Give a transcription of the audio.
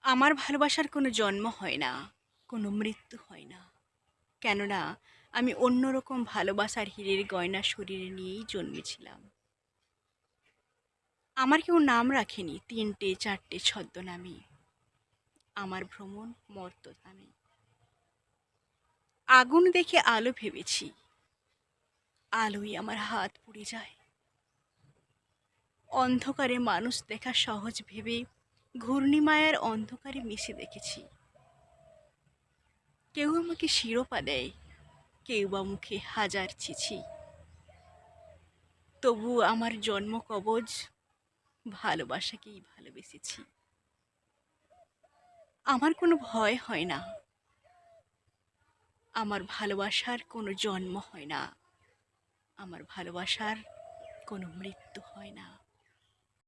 আমার ভালোবাসার কোনো জন্ম হয় না, কোনো মৃত্যু হয় না। কেননা আমি অন্যরকম ভালোবাসার হীরের গয়না শরীরে নিয়েই জন্মেছিলাম। আমার কেউ নাম রাখেনি ৩টে ৪টে ছদ্মনামে। আমার ভ্রমণ মর্ত্যধামে। আগুন দেখে আলো ভেবেছি, আলোয় আমার হাত পুড়ে যায়। অন্ধকারে মানুষ দেখা সহজ ভেবে ঘূর্ণিমায়ার অন্ধকারে মিশে দেখেছি। কেউ আমাকে শিরোপা দেয়, কেউ বা মুখে হাজার ছিছি। তবু আমার জন্ম কবজ ভালোবাসাকেই ভালোবেসেছি। আমার কোনো ভয় হয় না, আমার ভালোবাসার কোনো জন্ম হয় না, আমার ভালোবাসার কোনো মৃত্যু হয় না।